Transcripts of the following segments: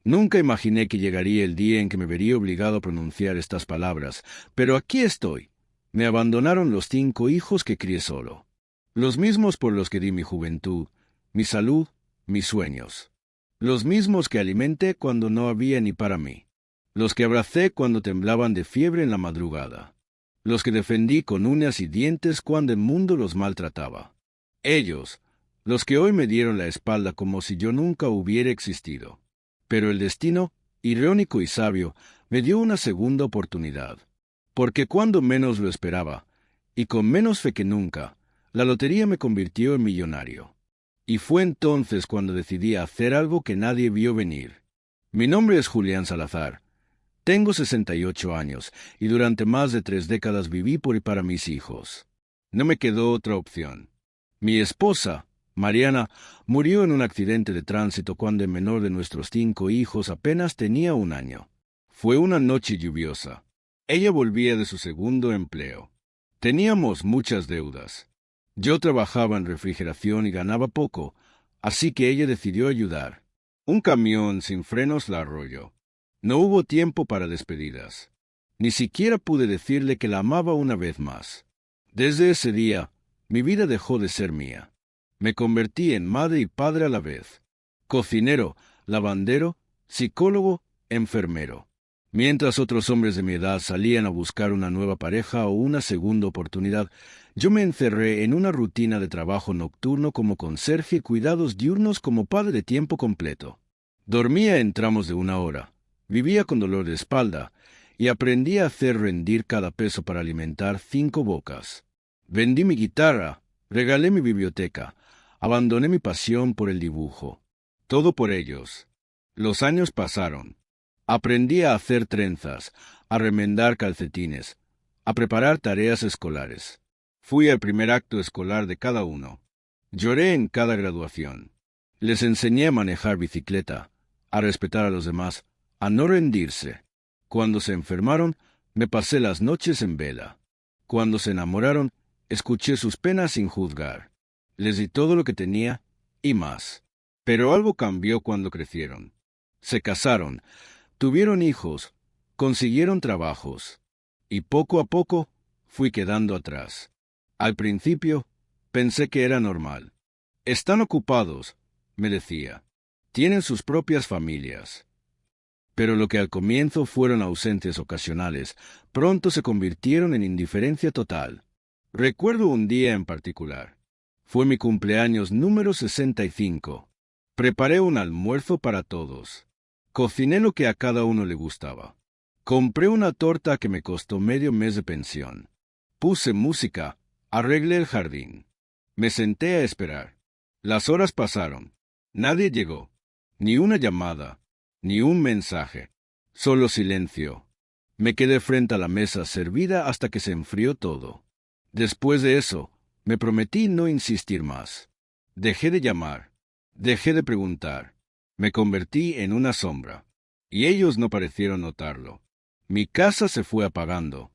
Nunca imaginé que llegaría el día en que me vería obligado a pronunciar estas palabras, pero aquí estoy. Me abandonaron los 5 hijos que crié solo, los mismos por los que di mi juventud, mi salud, mis sueños, los mismos que alimenté cuando no había ni para mí, los que abracé cuando temblaban de fiebre en la madrugada, los que defendí con uñas y dientes cuando el mundo los maltrataba. Ellos, los que hoy me dieron la espalda como si yo nunca hubiera existido. Pero el destino, irónico y sabio, me dio una segunda oportunidad. Porque cuando menos lo esperaba, y con menos fe que nunca, la lotería me convirtió en millonario. Y fue entonces cuando decidí hacer algo que nadie vio venir. Mi nombre es Julián Salazar. Tengo 68 años, y durante más de 3 décadas viví por y para mis hijos. No me quedó otra opción. Mi esposa, Mariana, murió en un accidente de tránsito cuando el menor de nuestros 5 hijos apenas tenía 1 año. Fue una noche lluviosa. Ella volvía de su segundo empleo. Teníamos muchas deudas. Yo trabajaba en refrigeración y ganaba poco, así que ella decidió ayudar. Un camión sin frenos la arrolló. No hubo tiempo para despedidas. Ni siquiera pude decirle que la amaba una vez más. Desde ese día, mi vida dejó de ser mía. Me convertí en madre y padre a la vez. Cocinero, lavandero, psicólogo, enfermero. Mientras otros hombres de mi edad salían a buscar una nueva pareja o una segunda oportunidad, yo me encerré en una rutina de trabajo nocturno como conserje y cuidados diurnos como padre de tiempo completo. Dormía en tramos de 1 hora, vivía con dolor de espalda y aprendí a hacer rendir cada peso para alimentar 5 bocas. Vendí mi guitarra, regalé mi biblioteca, abandoné mi pasión por el dibujo. Todo por ellos. Los años pasaron. Aprendí a hacer trenzas, a remendar calcetines, a preparar tareas escolares. Fui al primer acto escolar de cada uno. Lloré en cada graduación. Les enseñé a manejar bicicleta, a respetar a los demás, a no rendirse. Cuando se enfermaron, me pasé las noches en vela. Cuando se enamoraron, escuché sus penas sin juzgar. Les di todo lo que tenía y más. Pero algo cambió cuando crecieron. Se casaron, tuvieron hijos, consiguieron trabajos, y poco a poco fui quedando atrás. Al principio pensé que era normal. Están ocupados, me decía. Tienen sus propias familias. Pero lo que al comienzo fueron ausencias ocasionales, pronto se convirtieron en indiferencia total. Recuerdo un día en particular. Fue mi cumpleaños número 65. Preparé un almuerzo para todos. Cociné lo que a cada uno le gustaba. Compré una torta que me costó medio mes de pensión. Puse música, arreglé el jardín. Me senté a esperar. Las horas pasaron. Nadie llegó. Ni una llamada, ni un mensaje. Solo silencio. Me quedé frente a la mesa servida hasta que se enfrió todo. Después de eso, me prometí no insistir más. Dejé de llamar. Dejé de preguntar. Me convertí en una sombra. Y ellos no parecieron notarlo. Mi casa se fue apagando.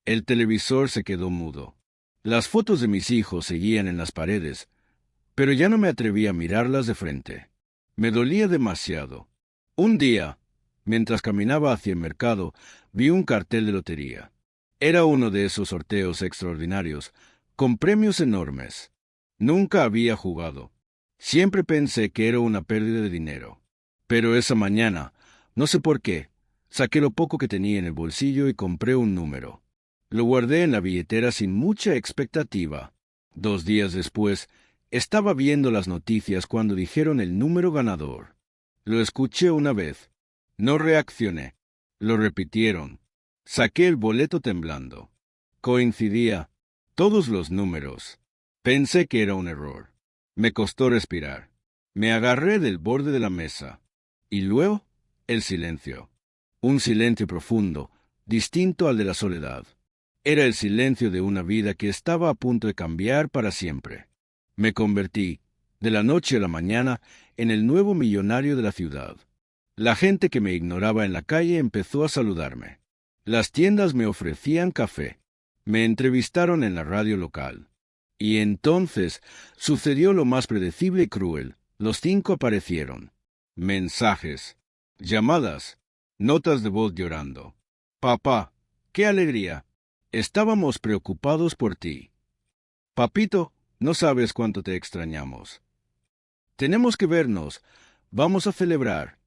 El televisor se quedó mudo. Las fotos de mis hijos seguían en las paredes, pero ya no me atreví a mirarlas de frente. Me dolía demasiado. Un día, mientras caminaba hacia el mercado, vi un cartel de lotería. Era uno de esos sorteos extraordinarios, con premios enormes. Nunca había jugado. Siempre pensé que era una pérdida de dinero. Pero esa mañana, no sé por qué, saqué lo poco que tenía en el bolsillo y compré un número. Lo guardé en la billetera sin mucha expectativa. 2 días después, estaba viendo las noticias cuando dijeron el número ganador. Lo escuché una vez. No reaccioné. Lo repitieron. Saqué el boleto temblando. Coincidía. Todos los números. Pensé que era un error. Me costó respirar. Me agarré del borde de la mesa. Y luego, el silencio. Un silencio profundo, distinto al de la soledad. Era el silencio de una vida que estaba a punto de cambiar para siempre. Me convertí, de la noche a la mañana, en el nuevo millonario de la ciudad. La gente que me ignoraba en la calle empezó a saludarme. Las tiendas me ofrecían café. Me entrevistaron en la radio local. Y entonces sucedió lo más predecible y cruel. Los 5 aparecieron. Mensajes. Llamadas, notas de voz llorando. Papá, qué alegría. Estábamos preocupados por ti. Papito, no sabes cuánto te extrañamos. Tenemos que vernos. Vamos a celebrar.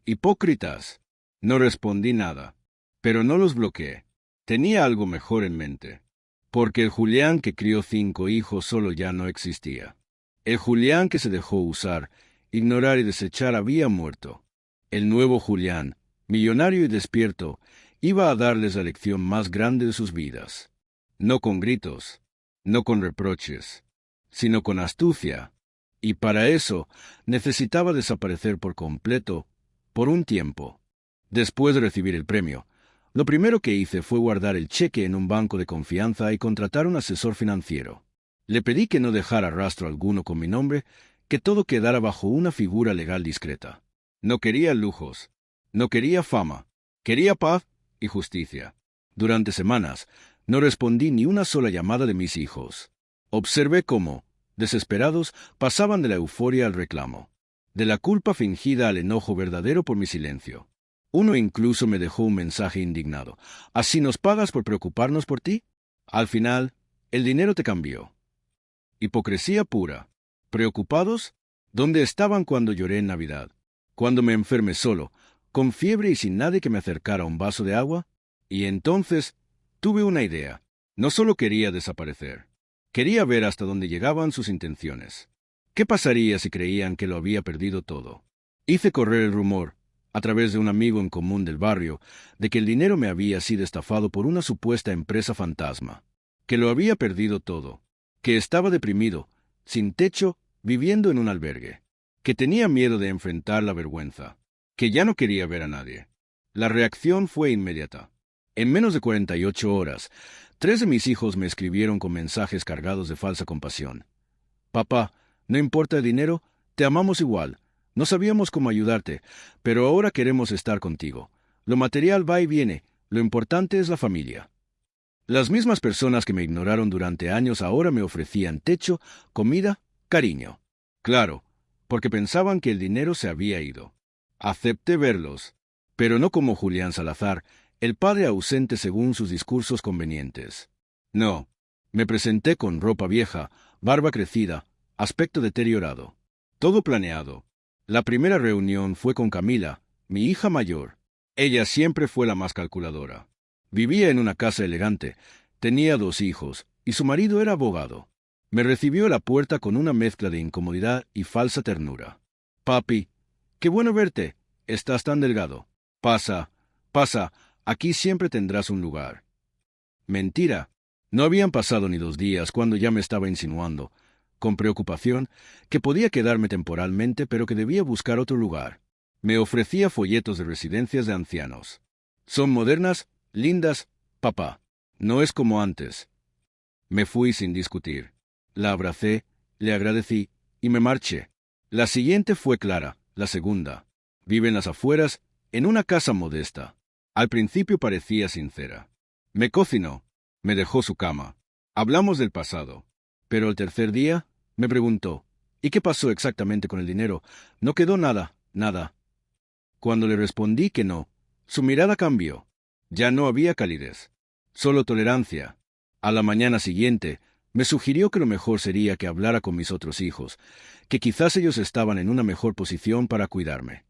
Hipócritas. No respondí nada, pero no los bloqueé. Tenía algo mejor en mente. Porque el Julián que crió 5 hijos solo ya no existía. El Julián que se dejó usar, ignorar y desechar había muerto. El nuevo Julián, millonario y despierto, iba a darles la lección más grande de sus vidas. No con gritos, no con reproches, sino con astucia. Y para eso necesitaba desaparecer por completo, por un tiempo. Después de recibir el premio, lo primero que hice fue guardar el cheque en un banco de confianza y contratar un asesor financiero. Le pedí que no dejara rastro alguno con mi nombre, que todo quedara bajo una figura legal discreta. No quería lujos, no quería fama, quería paz y justicia. Durante semanas no respondí ni una sola llamada de mis hijos. Observé cómo, desesperados, pasaban de la euforia al reclamo, de la culpa fingida al enojo verdadero por mi silencio. Uno incluso me dejó un mensaje indignado. ¿Así nos pagas por preocuparnos por ti? Al final, el dinero te cambió. Hipocresía pura. ¿Preocupados? ¿Dónde estaban cuando lloré en Navidad? Cuando me enfermé solo, con fiebre y sin nadie que me acercara un vaso de agua. Y entonces tuve una idea. No solo quería desaparecer. Quería ver hasta dónde llegaban sus intenciones. ¿Qué pasaría si creían que lo había perdido todo? Hice correr el rumor, a través de un amigo en común del barrio, de que el dinero me había sido estafado por una supuesta empresa fantasma, que lo había perdido todo, que estaba deprimido, sin techo, viviendo en un albergue, que tenía miedo de enfrentar la vergüenza, que ya no quería ver a nadie. La reacción fue inmediata. En menos de 48 horas, 3 de mis hijos me escribieron con mensajes cargados de falsa compasión. Papá, no importa el dinero, te amamos igual. No sabíamos cómo ayudarte, pero ahora queremos estar contigo. Lo material va y viene, lo importante es la familia. Las mismas personas que me ignoraron durante años ahora me ofrecían techo, comida, cariño. Claro, porque pensaban que el dinero se había ido. Acepté verlos, pero no como Julián Salazar, el padre ausente según sus discursos convenientes. No, me presenté con ropa vieja, barba crecida, aspecto deteriorado. Todo planeado. La primera reunión fue con Camila, mi hija mayor. Ella siempre fue la más calculadora. Vivía en una casa elegante, tenía 2 hijos, y su marido era abogado. Me recibió a la puerta con una mezcla de incomodidad y falsa ternura. Papi, qué bueno verte. Estás tan delgado. Pasa, pasa, aquí siempre tendrás un lugar. Mentira. No habían pasado ni 2 días cuando ya me estaba insinuando, con preocupación, que podía quedarme temporalmente pero que debía buscar otro lugar. Me ofrecía folletos de residencias de ancianos. Son modernas, lindas, papá. No es como antes. Me fui sin discutir. La abracé, le agradecí y me marché. La siguiente fue Clara, la segunda. Vive en las afueras, en una casa modesta. Al principio parecía sincera. Me cocinó, me dejó su cama. Hablamos del pasado. Pero el tercer día me preguntó, ¿y qué pasó exactamente con el dinero? No quedó nada, nada. Cuando le respondí que no, su mirada cambió. Ya no había calidez, solo tolerancia. A la mañana siguiente, me sugirió que lo mejor sería que hablara con mis otros hijos, que quizás ellos estaban en una mejor posición para cuidarme.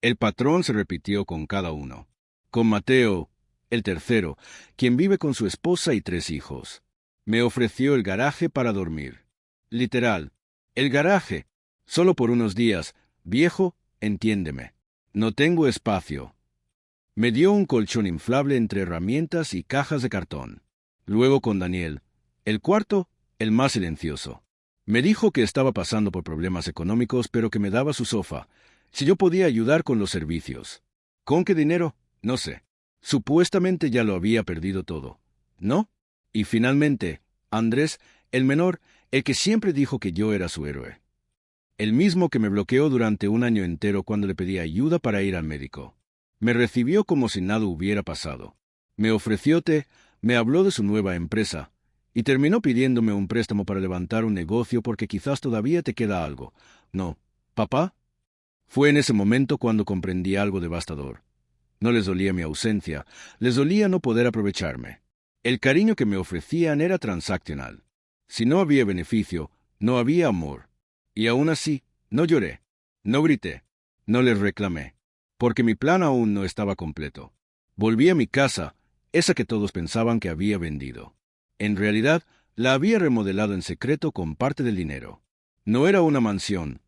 El patrón se repitió con cada uno. Con Mateo, el tercero, quien vive con su esposa y 3 hijos. Me ofreció el garaje para dormir. Literal, el garaje. Solo por unos días. Viejo, entiéndeme. No tengo espacio. Me dio un colchón inflable entre herramientas y cajas de cartón. Luego con Daniel, el cuarto, el más silencioso. Me dijo que estaba pasando por problemas económicos, pero que me daba su sofá, si yo podía ayudar con los servicios. ¿Con qué dinero? No sé. Supuestamente ya lo había perdido todo. ¿No? Y finalmente, Andrés, el menor, el que siempre dijo que yo era su héroe. El mismo que me bloqueó durante un año entero cuando le pedí ayuda para ir al médico. Me recibió como si nada hubiera pasado. Me ofreció té, me habló de su nueva empresa, y terminó pidiéndome un préstamo para levantar un negocio porque quizás todavía te queda algo. No, papá, Fue en ese momento cuando comprendí algo devastador. No les dolía mi ausencia, les dolía no poder aprovecharme. El cariño que me ofrecían era transaccional. Si no había beneficio, no había amor. Y aún así, no lloré, no grité, no les reclamé, porque mi plan aún no estaba completo. Volví a mi casa, esa que todos pensaban que había vendido. En realidad, la había remodelado en secreto con parte del dinero. No era una mansión,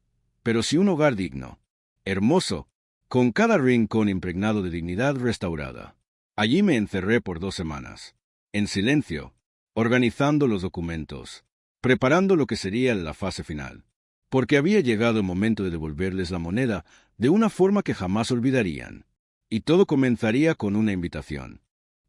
pero sí un hogar digno, hermoso, con cada rincón impregnado de dignidad restaurada. Allí me encerré por 2 semanas, en silencio, organizando los documentos, preparando lo que sería la fase final, porque había llegado el momento de devolverles la moneda de una forma que jamás olvidarían. Y todo comenzaría con una invitación.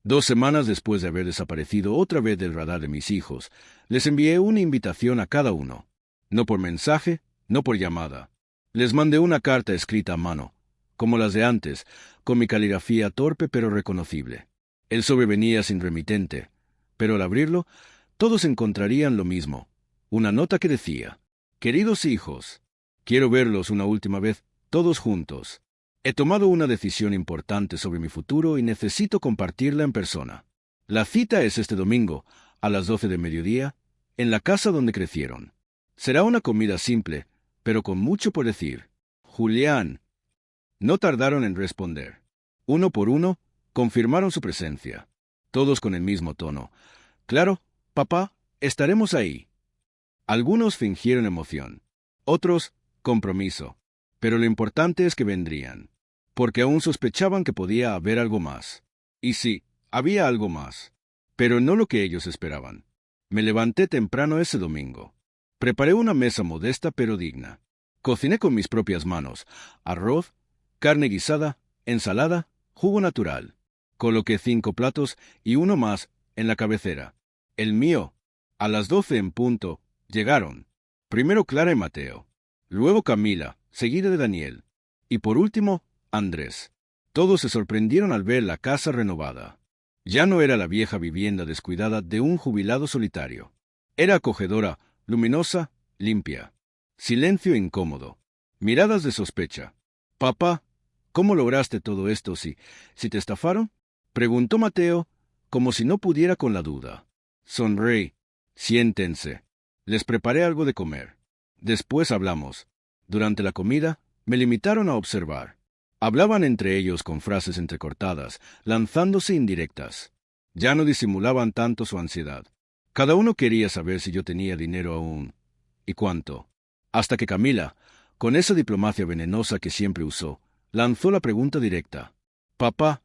2 semanas después de haber desaparecido otra vez del radar de mis hijos, les envié una invitación a cada uno. No por mensaje, no por llamada. Les mandé una carta escrita a mano, como las de antes, con mi caligrafía torpe pero reconocible. El sobre venía sin remitente, pero al abrirlo, todos encontrarían lo mismo. Una nota que decía: «Queridos hijos, quiero verlos una última vez, todos juntos. He tomado una decisión importante sobre mi futuro y necesito compartirla en persona. La cita es este domingo, a las 12 de mediodía, en la casa donde crecieron. Será una comida simple, pero con mucho por decir. Julián». No tardaron en responder. Uno por uno, confirmaron su presencia. Todos con el mismo tono. «Claro, papá, estaremos ahí». Algunos fingieron emoción, otros compromiso, pero lo importante es que vendrían, porque aún sospechaban que podía haber algo más. Y sí, había algo más, pero no lo que ellos esperaban. Me levanté temprano ese domingo. Preparé una mesa modesta pero digna. Cociné con mis propias manos: arroz, carne guisada, ensalada, jugo natural. Coloqué 5 platos y uno más en la cabecera. El mío. A las 12 en punto, llegaron. Primero Clara y Mateo. Luego Camila, seguida de Daniel. Y por último, Andrés. Todos se sorprendieron al ver la casa renovada. Ya no era la vieja vivienda descuidada de un jubilado solitario. Era acogedora, luminosa, limpia. Silencio incómodo. Miradas de sospecha. «Papá, ¿cómo lograste todo esto si te estafaron?», preguntó Mateo, como si no pudiera con la duda. Sonreí. «Siéntense. Les preparé algo de comer. Después hablamos». Durante la comida, me limitaron a observar. Hablaban entre ellos con frases entrecortadas, lanzándose indirectas. Ya no disimulaban tanto su ansiedad. Cada uno quería saber si yo tenía dinero aún, y cuánto. Hasta que Camila, con esa diplomacia venenosa que siempre usó, lanzó la pregunta directa. «Papá,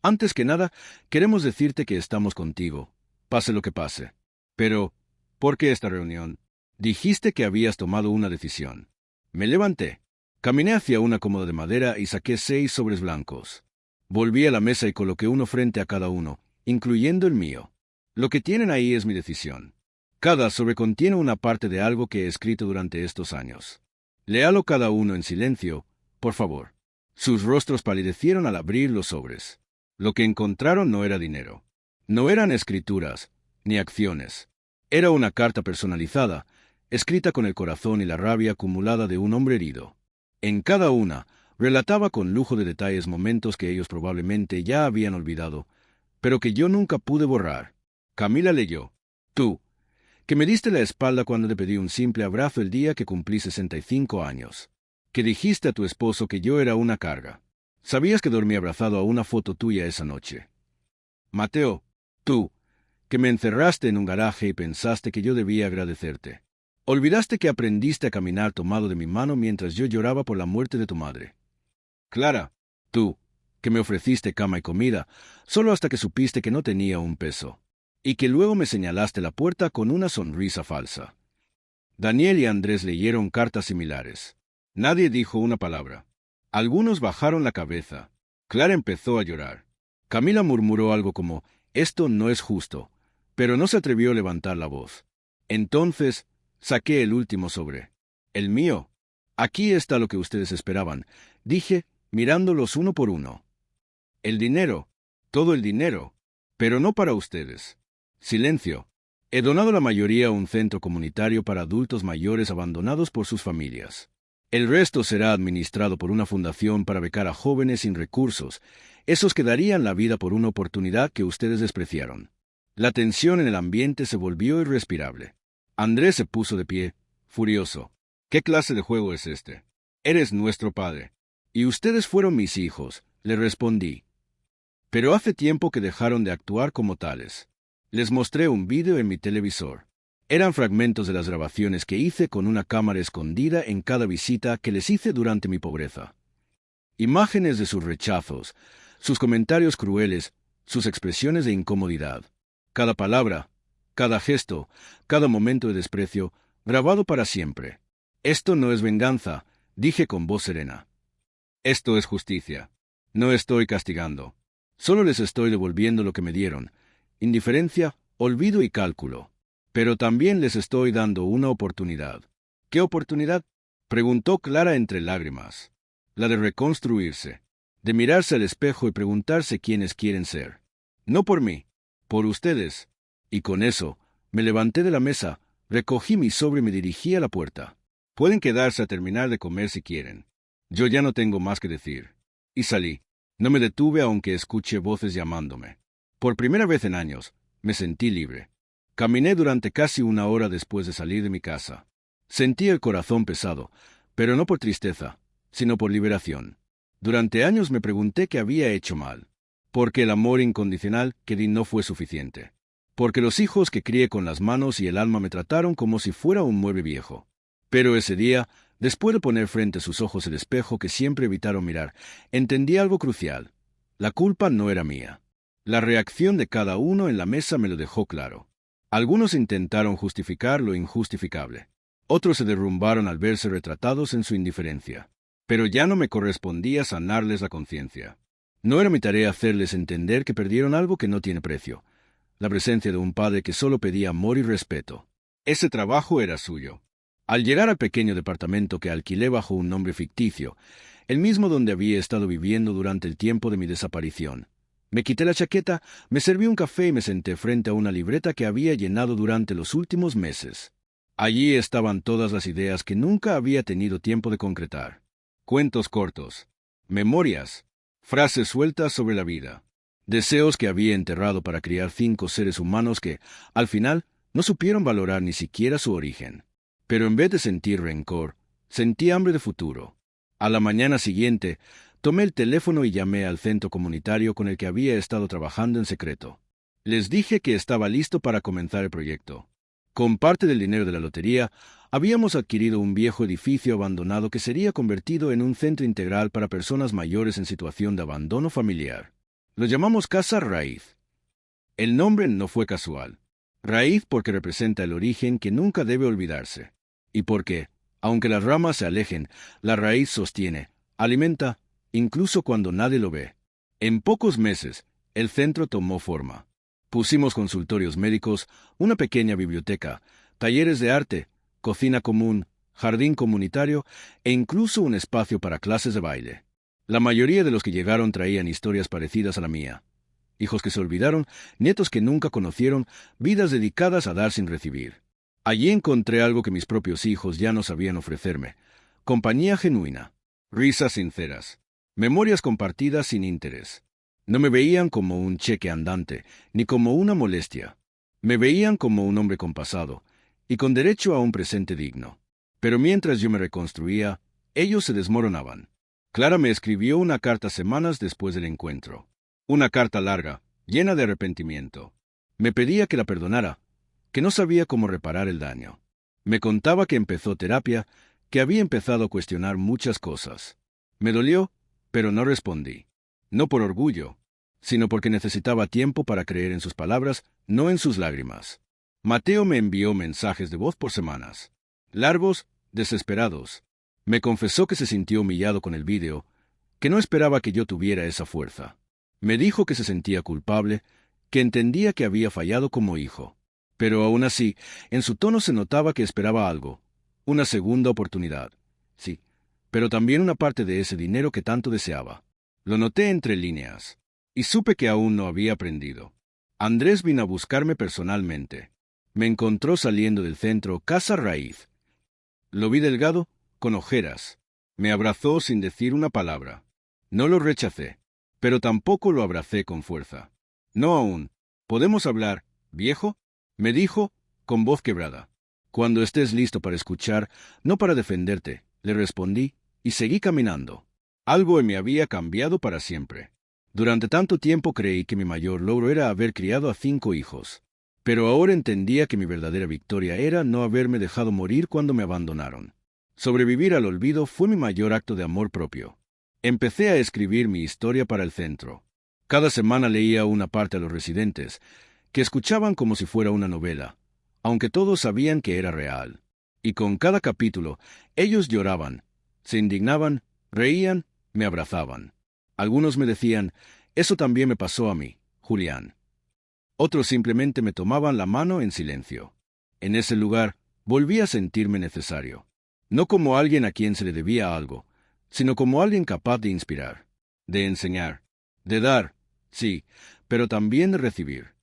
antes que nada, queremos decirte que estamos contigo, pase lo que pase. Pero, ¿por qué esta reunión? Dijiste que habías tomado una decisión». Me levanté. Caminé hacia una cómoda de madera y saqué 6 sobres blancos. Volví a la mesa y coloqué uno frente a cada uno, incluyendo el mío. Lo que tienen ahí es mi decisión. Cada sobre contiene una parte de algo que he escrito durante estos años. Léalo cada uno en silencio, por favor. Sus rostros palidecieron al abrir los sobres. Lo que encontraron no era dinero. No eran escrituras, ni acciones. Era una carta personalizada, escrita con el corazón y la rabia acumulada de un hombre herido. En cada una, relataba con lujo de detalles momentos que ellos probablemente ya habían olvidado, pero que yo nunca pude borrar. Camila leyó: «Tú, que me diste la espalda cuando te pedí un simple abrazo el día que cumplí 65 años. Que dijiste a tu esposo que yo era una carga. Sabías que dormí abrazado a una foto tuya esa noche». Mateo, tú, que me encerraste en un garaje y pensaste que yo debía agradecerte. Olvidaste que aprendiste a caminar tomado de mi mano mientras yo lloraba por la muerte de tu madre. Clara, tú, que me ofreciste cama y comida, solo hasta que supiste que no tenía un peso, y que luego me señalaste la puerta con una sonrisa falsa. Daniel y Andrés leyeron cartas similares. Nadie dijo una palabra. Algunos bajaron la cabeza. Clara empezó a llorar. Camila murmuró algo como: «Esto no es justo», pero no se atrevió a levantar la voz. Entonces, saqué el último sobre. «El mío. Aquí está lo que ustedes esperaban», dije, mirándolos uno por uno. «El dinero, todo el dinero, pero no para ustedes». Silencio. He donado la mayoría a un centro comunitario para adultos mayores abandonados por sus familias. El resto será administrado por una fundación para becar a jóvenes sin recursos, esos que darían la vida por una oportunidad que ustedes despreciaron. La tensión en el ambiente se volvió irrespirable. Andrés se puso de pie, furioso. ¿Qué clase de juego es este? Eres nuestro padre. Y ustedes fueron mis hijos, le respondí. Pero hace tiempo que dejaron de actuar como tales. Les mostré un vídeo en mi televisor. Eran fragmentos de las grabaciones que hice con una cámara escondida en cada visita que les hice durante mi pobreza. Imágenes de sus rechazos, sus comentarios crueles, sus expresiones de incomodidad. Cada palabra, cada gesto, cada momento de desprecio, grabado para siempre. Esto no es venganza, dije con voz serena. Esto es justicia. No estoy castigando. Solo les estoy devolviendo lo que me dieron. Indiferencia, olvido y cálculo. Pero también les estoy dando una oportunidad. ¿Qué oportunidad? Preguntó Clara entre lágrimas. La de reconstruirse, de mirarse al espejo y preguntarse quiénes quieren ser. No por mí, por ustedes. Y con eso, me levanté de la mesa, recogí mi sobre y me dirigí a la puerta. Pueden quedarse a terminar de comer si quieren. Yo ya no tengo más que decir. Y salí. No me detuve aunque escuché voces llamándome. Por primera vez en años, me sentí libre. Caminé durante casi una hora después de salir de mi casa. Sentí el corazón pesado, pero no por tristeza, sino por liberación. Durante años me pregunté qué había hecho mal. Porque el amor incondicional que di no fue suficiente. Porque los hijos que crié con las manos y el alma me trataron como si fuera un mueble viejo. Pero ese día, después de poner frente a sus ojos el espejo que siempre evitaron mirar, entendí algo crucial. La culpa no era mía. La reacción de cada uno en la mesa me lo dejó claro. Algunos intentaron justificar lo injustificable. Otros se derrumbaron al verse retratados en su indiferencia. Pero ya no me correspondía sanarles la conciencia. No era mi tarea hacerles entender que perdieron algo que no tiene precio. La presencia de un padre que solo pedía amor y respeto. Ese trabajo era suyo. Al llegar al pequeño departamento que alquilé bajo un nombre ficticio, el mismo donde había estado viviendo durante el tiempo de mi desaparición, me quité la chaqueta, me serví un café y me senté frente a una libreta que había llenado durante los últimos meses. Allí estaban todas las ideas que nunca había tenido tiempo de concretar. Cuentos cortos, memorias, frases sueltas sobre la vida, deseos que había enterrado para criar 5 seres humanos que, al final, no supieron valorar ni siquiera su origen. Pero en vez de sentir rencor, sentí hambre de futuro. A la mañana siguiente, tomé el teléfono y llamé al centro comunitario con el que había estado trabajando en secreto. Les dije que estaba listo para comenzar el proyecto. Con parte del dinero de la lotería, habíamos adquirido un viejo edificio abandonado que sería convertido en un centro integral para personas mayores en situación de abandono familiar. Lo llamamos Casa Raíz. El nombre no fue casual. Raíz porque representa el origen que nunca debe olvidarse. Y porque, aunque las ramas se alejen, la raíz sostiene, alimenta, incluso cuando nadie lo ve. En pocos meses, el centro tomó forma. Pusimos consultorios médicos, una pequeña biblioteca, talleres de arte, cocina común, jardín comunitario e incluso un espacio para clases de baile. La mayoría de los que llegaron traían historias parecidas a la mía. Hijos que se olvidaron, nietos que nunca conocieron, vidas dedicadas a dar sin recibir. Allí encontré algo que mis propios hijos ya no sabían ofrecerme: compañía genuina, risas sinceras, memorias compartidas sin interés. No me veían como un cheque andante, ni como una molestia. Me veían como un hombre con pasado, y con derecho a un presente digno. Pero mientras yo me reconstruía, ellos se desmoronaban. Clara me escribió una carta semanas después del encuentro. Una carta larga, llena de arrepentimiento. Me pedía que la perdonara, que no sabía cómo reparar el daño. Me contaba que empezó terapia, que había empezado a cuestionar muchas cosas. Me dolió, pero no respondí. No por orgullo, sino porque necesitaba tiempo para creer en sus palabras, no en sus lágrimas. Mateo me envió mensajes de voz por semanas. Largos, desesperados. Me confesó que se sintió humillado con el vídeo, que no esperaba que yo tuviera esa fuerza. Me dijo que se sentía culpable, que entendía que había fallado como hijo. Pero aún así, en su tono se notaba que esperaba algo, una segunda oportunidad. Sí, pero también una parte de ese dinero que tanto deseaba. Lo noté entre líneas, y supe que aún no había aprendido. Andrés vino a buscarme personalmente. Me encontró saliendo del centro Casa Raíz. Lo vi delgado, con ojeras, Me abrazó sin decir una palabra. No lo rechacé, pero tampoco lo abracé con fuerza. No aún. ¿Podemos hablar, viejo? Me dijo, con voz quebrada. Cuando estés listo para escuchar, no para defenderte, le respondí, y seguí caminando. Algo en mí había cambiado para siempre. Durante tanto tiempo creí que mi mayor logro era haber criado a 5 hijos. Pero ahora entendía que mi verdadera victoria era no haberme dejado morir cuando me abandonaron. Sobrevivir al olvido fue mi mayor acto de amor propio. Empecé a escribir mi historia para el centro. Cada semana leía una parte a los residentes, que escuchaban como si fuera una novela, aunque todos sabían que era real. Y con cada capítulo, ellos lloraban, se indignaban, reían, me abrazaban. Algunos me decían, eso también me pasó a mí, Julián. Otros simplemente me tomaban la mano en silencio. En ese lugar, volví a sentirme necesario. No como alguien a quien se le debía algo, sino como alguien capaz de inspirar, de enseñar, de dar, sí, pero también de recibir.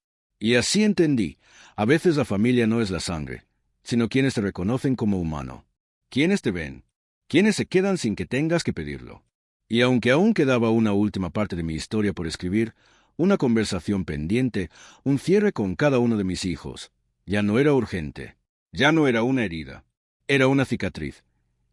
Y así entendí, a veces la familia no es la sangre, sino quienes te reconocen como humano, quienes te ven, quienes se quedan sin que tengas que pedirlo. Y aunque aún quedaba una última parte de mi historia por escribir, una conversación pendiente, un cierre con cada uno de mis hijos, ya no era urgente, ya no era una herida, era una cicatriz,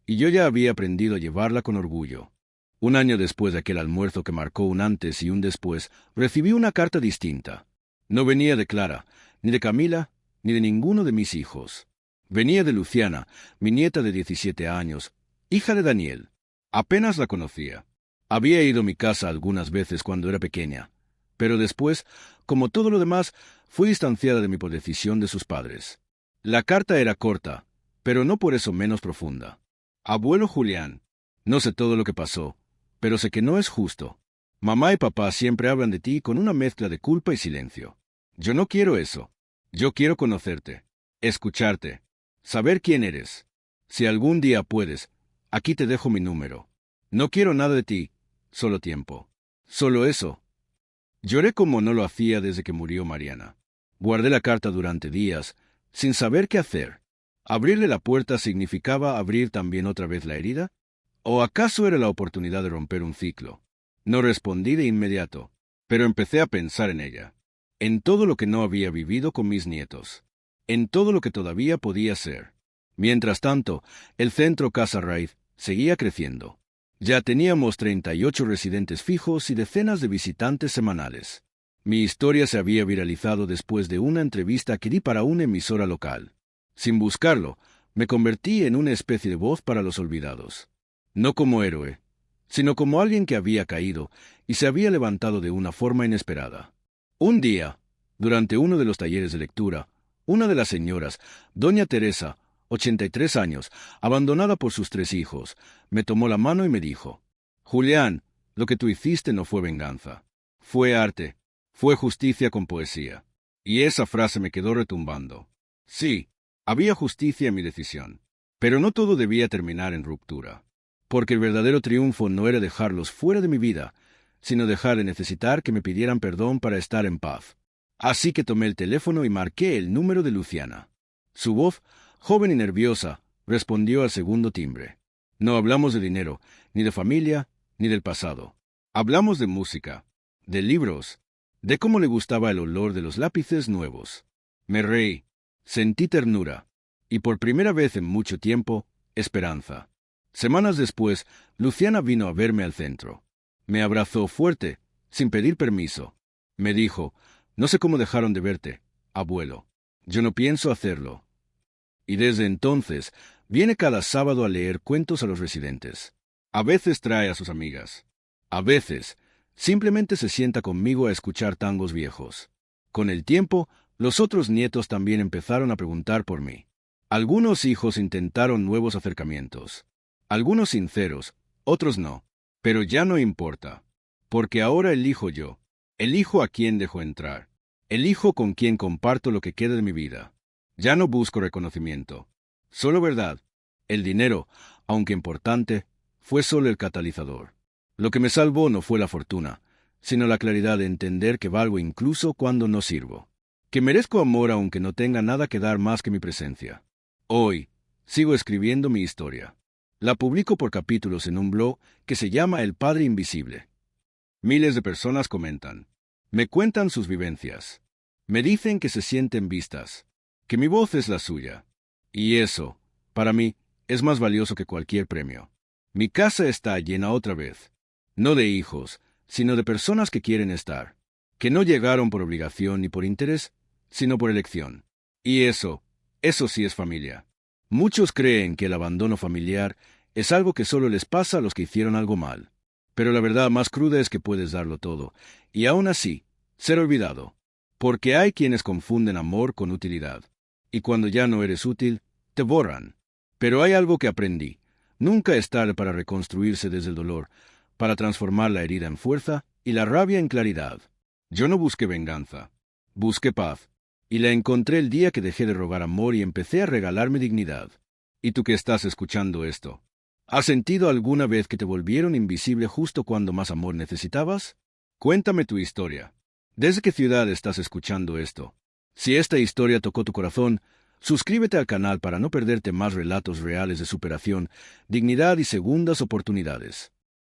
y yo ya había aprendido a llevarla con orgullo. Un año después de aquel almuerzo que marcó un antes y un después, recibí una carta distinta. No venía de Clara, ni de Camila, ni de ninguno de mis hijos. Venía de Luciana, mi nieta de 17 años, hija de Daniel. Apenas la conocía. Había ido a mi casa algunas veces cuando era pequeña, pero después, como todo lo demás, fui distanciada de mí por decisión de sus padres. La carta era corta, pero no por eso menos profunda. Abuelo Julián, no sé todo lo que pasó, pero sé que no es justo. Mamá y papá siempre hablan de ti con una mezcla de culpa y silencio. Yo no quiero eso. Yo quiero conocerte, escucharte, saber quién eres. Si algún día puedes, aquí te dejo mi número. No quiero nada de ti, solo tiempo. Solo eso. Lloré como no lo hacía desde que murió Mariana. Guardé la carta durante días, sin saber qué hacer. ¿Abrirle la puerta significaba abrir también otra vez la herida? ¿O acaso era la oportunidad de romper un ciclo? No respondí de inmediato, pero empecé a pensar en ella, en todo lo que no había vivido con mis nietos, en todo lo que todavía podía ser. Mientras tanto, el centro Casa Raíz seguía creciendo. Ya teníamos 38 residentes fijos y decenas de visitantes semanales. Mi historia se había viralizado después de una entrevista que di para una emisora local. Sin buscarlo, me convertí en una especie de voz para los olvidados. No como héroe, sino como alguien que había caído y se había levantado de una forma inesperada. Un día, durante uno de los talleres de lectura, una de las señoras, doña Teresa, 83 años, abandonada por sus 3 hijos, me tomó la mano y me dijo, «Julián, lo que tú hiciste no fue venganza. Fue arte, fue justicia con poesía». Y esa frase me quedó retumbando. Sí, había justicia en mi decisión, pero no todo debía terminar en ruptura. Porque el verdadero triunfo no era dejarlos fuera de mi vida, sino dejar de necesitar que me pidieran perdón para estar en paz. Así que tomé el teléfono y marqué el número de Luciana. Su voz, joven y nerviosa, respondió al segundo timbre. No hablamos de dinero, ni de familia, ni del pasado. Hablamos de música, de libros, de cómo le gustaba el olor de los lápices nuevos. Me reí, sentí ternura, y por primera vez en mucho tiempo, esperanza. Semanas después, Luciana vino a verme al centro. Me abrazó fuerte, sin pedir permiso. Me dijo, «No sé cómo dejaron de verte, abuelo. Yo no pienso hacerlo». Y desde entonces, viene cada sábado a leer cuentos a los residentes. A veces trae a sus amigas. A veces, simplemente se sienta conmigo a escuchar tangos viejos. Con el tiempo, los otros nietos también empezaron a preguntar por mí. Algunos hijos intentaron nuevos acercamientos. Algunos sinceros, otros no. Pero ya no importa. Porque ahora elijo yo. Elijo a quién dejo entrar. Elijo con quién comparto lo que queda de mi vida. Ya no busco reconocimiento. Solo verdad. El dinero, aunque importante, fue solo el catalizador. Lo que me salvó no fue la fortuna, sino la claridad de entender que valgo incluso cuando no sirvo. Que merezco amor aunque no tenga nada que dar más que mi presencia. Hoy, sigo escribiendo mi historia. La publico por capítulos en un blog que se llama El Padre Invisible. Miles de personas comentan. Me cuentan sus vivencias. Me dicen que se sienten vistas, que mi voz es la suya. Y eso, para mí, es más valioso que cualquier premio. Mi casa está llena otra vez. No de hijos, sino de personas que quieren estar, que no llegaron por obligación ni por interés, sino por elección. Y eso sí es familia. Muchos creen que el abandono familiar es algo que solo les pasa a los que hicieron algo mal. Pero la verdad más cruda es que puedes darlo todo, y aún así, ser olvidado. Porque hay quienes confunden amor con utilidad. Y cuando ya no eres útil, te borran. Pero hay algo que aprendí. Nunca es tarde para reconstruirse desde el dolor, para transformar la herida en fuerza y la rabia en claridad. Yo no busqué venganza. Busqué paz. Y la encontré el día que dejé de rogar amor y empecé a regalarme dignidad. ¿Y tú que estás escuchando esto? ¿Has sentido alguna vez que te volvieron invisible justo cuando más amor necesitabas? Cuéntame tu historia. ¿Desde qué ciudad estás escuchando esto? Si esta historia tocó tu corazón, suscríbete al canal para no perderte más relatos reales de superación, dignidad y segundas oportunidades.